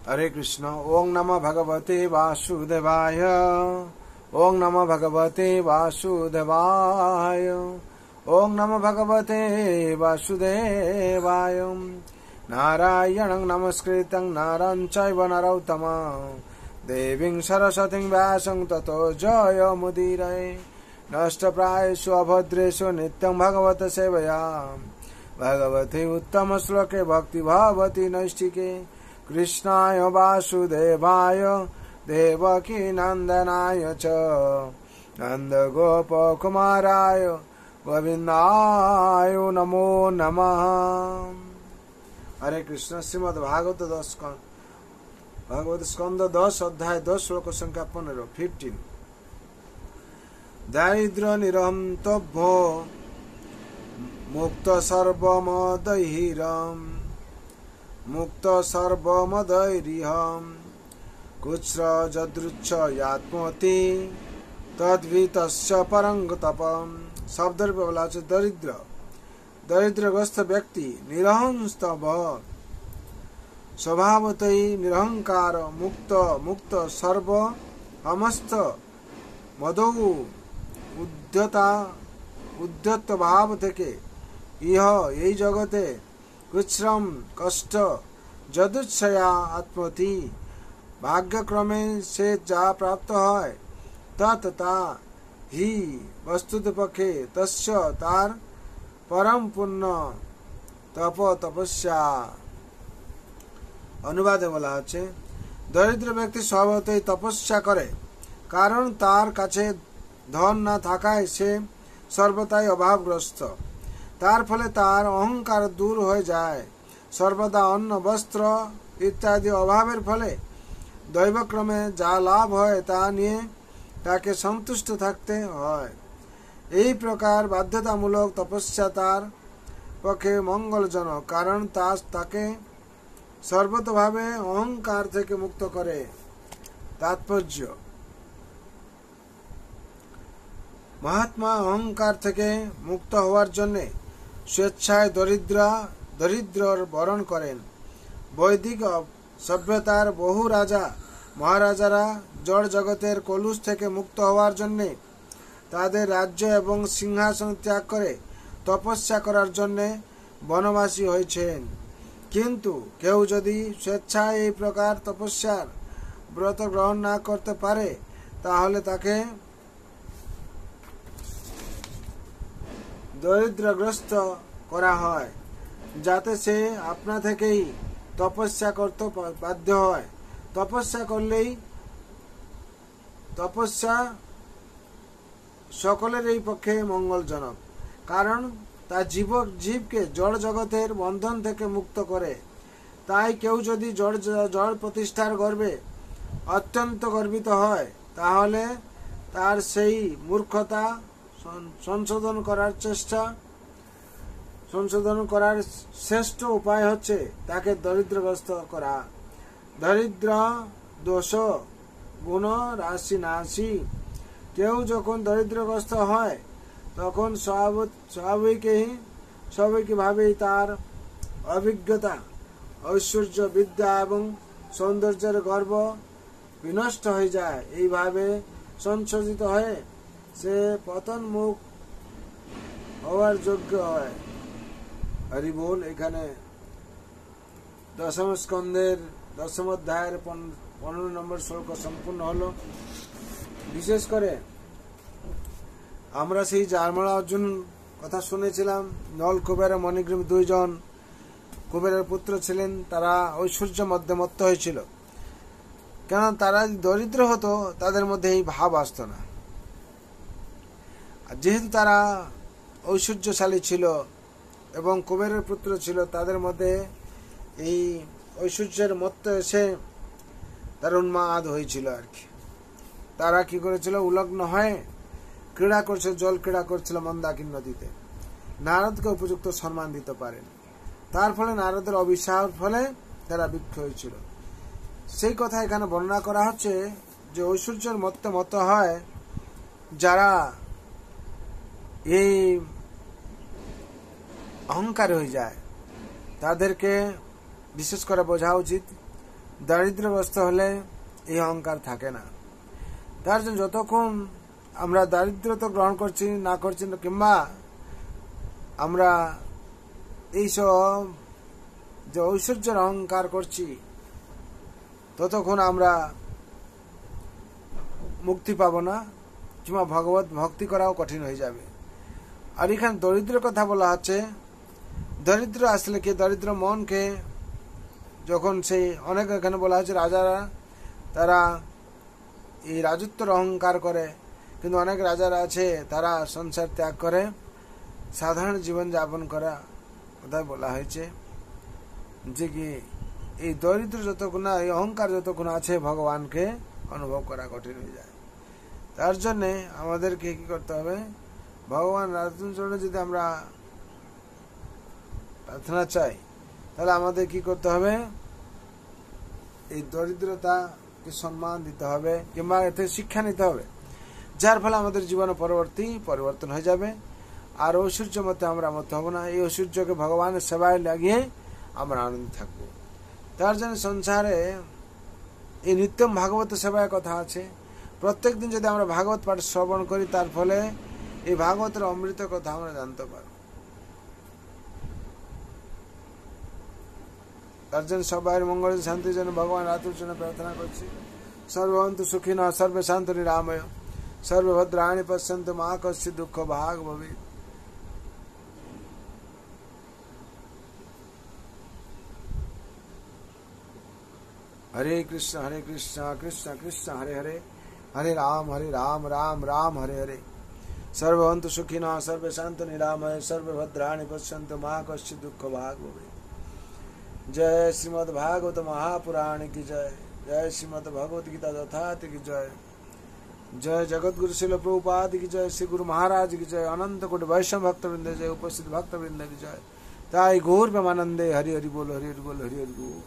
हरे कृष्ण। ओम नमः भगवते वासुदेवाय। ओम नमः भगवते वासुदेवाय। ओम नमः भगवते वासुदेवाय। नारायणं नमस्कृतं नरं चैव नरोत्तमं देवीं सरस्वतीं व्यासं ततो जयमुदीरये। नष्टप्रायेषु अभद्रेषु नित्यं भगवत सेवया भगवते उत्तम श्लोके भक्ति भवति नैष्टिके। कृष्णाय वासुदेवाय देवकी नंदनाय च नंद गोप कुमाराय गोविंदाय नमो नमः। हरे कृष्ण। श्रीमद् भागवत स्कंद 10 अध्याय 10 श्लोक संख्या 15। दारिद्र्य निरहंतभ्यो मुक्त सर्वमदैहिरम् मुक्त सर्वमदैर्यम् कुच्र जदृच्छ यात्मति तद्वितस्य परं तपम्। शब्द बोला दरिद्र दरिद्रग्रस्त व्यक्ति निरहंस्तभ स्वभावतः निरहंकार मुक्त मुक्त सर्व समस्त मदौ उद्धत भाव থেকে এই জগতে কুশ্রম কষ্ট যদুচ্ছয়া আত্মতি ভাগ্যক্রমে সে যা প্রাপ্ত হয় তৎ হি বস্তুতপক্ষে তস্য তার परम पुण्य तप तपस्या। अनुवादे বলা আছে দরিদ্র ব্যক্তি স্বভাবতই তপস্যা করে, কারণ তার কাছে ধন না থাকায় সে সর্বদাই অভাবগ্রস্ত। তার ফলে তার অহংকার দূর হয়ে যায়। সর্বদা অন্ন বস্ত্র ইত্যাদি অভাবের ফলে দৈবক্রমে যা লাভ হয় তা নিয়ে তাকে সন্তুষ্ট থাকতে হয়। এই প্রকার বাধ্যতামূলক তপস্যা তার পক্ষে মঙ্গলজনক, কারণ তা তাকে সর্বতভাবে অহংকার থেকে মুক্ত করে। তাৎপর্য: মহাত্মা অহংকার থেকে মুক্ত হওয়ার জন্য স্বেচ্ছায় দরিদ্রর বরণ করেন। বৈদিক সভ্যতার বহু রাজা মহারাজারা জড় জগতের কলুষ থেকে মুক্ত হওয়ার জন্য তাদের রাজ্য এবং সিংহাসন ত্যাগ করে তপস্যা করার জন্য বনবাসী হয়েছেন। কিন্তু কেউ যদি স্বেচ্ছায় এই প্রকার তপস্যার ব্রত গ্রহণ না করতে পারে তাহলে তাকে দরিদ্রগ্রস্ত করা হয়, যাতে সে আপনা থেকেই তপস্যা করতে বাধ্য হয়। তপস্যা করলেই তপস্যা সকলের এই পক্ষে মঙ্গলজনক, কারণ তা জীবকে জড় জগতের বন্ধন থেকে মুক্ত করে। তাই কেউ যদি জড় প্রতিষ্ঠার গর্বে অত্যন্ত গর্বিত হয় তাহলে তার সেই মূর্খতা সংশোধন করার শ্রেষ্ঠ উপায় হচ্ছে তাকে দরিদ্রগ্রস্ত করা। দরিদ্র দোষ গুণ রাশি নাশি। কেউ যখন দরিদ্রগ্রস্ত হয় তখন স্বাভাবিকভাবেই তার অভিজ্ঞতা, ঐশ্বর্য, বিদ্যা এবং সৌন্দর্যের গর্ব বিনষ্ট হয়ে যায়। এইভাবে সংশোধিত হয়ে সে পতন মুখ হওয়ার যোগ্য হয়। হরি বল। এখানে দশম স্কন্ধের 10ম অধ্যায়ের 15 নম্বর শ্লোক সম্পূর্ণ হলো। বিশেষ করে আমরা সেই জার্মালা অর্জুন কথা শুনেছিলাম। নল কুবের মণিগ্রীব 2 জন কুবেরের পুত্র ছিলেন। তারা ঐশ্বর্য মধ্যমত্ত হয়েছিল, কেন তারা দরিদ্র হতো তাদের মধ্যে এই ভাব আসতো না। আর যেহেতু তারা ঐশ্বর্যশালী ছিল এবং কুবেরের পুত্র ছিল, তাদের মধ্যে এই ঐশ্বর্যের মত্ত এসে তার উন্মাদ হয়েছিল আর কি। তারা কি করেছিল, উলগ্ন হয়ে ক্রীড়া করছে, জল ক্রীড়া করছিল মন্দাকিনী নদীতে। নারদকে উপযুক্ত সম্মান দিতে পারেন। তার ফলে নারদের অভিশাপের ফলে তারা বিক্ষ হয়েছিল। সেই কথা এখানে বর্ণনা করা হচ্ছে যে ঐশ্বর্যের মত হয় যারা এই অহংকার হয়ে যায় তাদেরকে বিশেষ করে বোঝা উচিত দারিদ্র্যগ্রস্ত হলে এই অহংকার থাকে না। তার জন্য যতক্ষণ আমরা দারিদ্রতা গ্রহণ করছি না করছি কিংবা আমরা এইসব যে ঐশ্বর্যের অহংকার করছি, ততক্ষণ আমরা মুক্তি পাব না, কিংবা ভগবত ভক্তি করাও কঠিন হয়ে যাবে। আর এখানে দরিদ্রের কথা বলা হচ্ছে। দরিদ্র আসলে কি? দরিদ্র মনকে যখন সেই অনেক এখানে বলা হচ্ছে রাজারা তারা এই রাজত্বের অহংকার করে, কিন্তু অনেক রাজারা আছে তারা সংসার ত্যাগ করে সাধারণ জীবন যাপন করা কথা বলা হয়েছে। যে কি এই দরিদ্র যতক্ষণ, এই অহংকার যতক্ষণ আছে, ভগবানকে অনুভব করা কঠিন হয়ে যায়। তার জন্যে আমাদেরকে কি করতে হবে? ভগবান রাধার জন্য যদি আমরা প্রার্থনা চাই, তাহলে আমাদের কি করতে হবে? এই দরিদ্রতাকে সম্মান দিতে হবে, কিংবা এতে শিক্ষা নিতে হবে, যার ফলে আমাদের জীবনে পরিবর্তন হয়ে যাবে। আর ঐশ্বর্য মতে আমরা মত হব না। এই ঐশ্বর্যকে ভগবানের সেবায় লাগিয়ে আমরা আনন্দ থাকবো। তার জন্য সংসারে এই নিত্যম ভাগবত সেবায় কথা আছে। প্রত্যেক দিন যদি আমরা ভাগবত পাঠ শ্রবণ করি, তার ফলে এই ভাগবতের অমৃত কথা আমরা জানতে পারব। তার জন্য সবাই মঙ্গল শান্তির জন্য ভগবান রাতুর জন্য প্রার্থনা করছি। সর্বন্তু সুখিন সর্বে শান্ত নিরাময় সর্বভদ্রাণি পশ্যন্তু মা কশ্চিৎ দুঃখ ভাগ ভবেৎ। हरे कृष्ण कृष्ण कृष्ण हरे हरे, हरे राम राम राम हरे हरे। सर्वभवन्तु सुखिनः सर्वे शान्तु निरामय सर्वभद्राणि पश्यन्तु मा कश्चित् दुःख भाग भवेत्। जय श्रीमद् भागवत महापुराण की जय। जय श्रीमद् भगवत गीता यथार्थ की जय। जय जगतगुरु श्रील प्रभुपाद की जय। श्री गुरु महाराज की जय। अनंत कोटि वैष्णव भक्त वृंद जय। उपस्थित भक्त वृंद की जय। ताई गौर प्रेमानंदे हरि हरि बोल हरि हरि बोल हरि हरि बोल।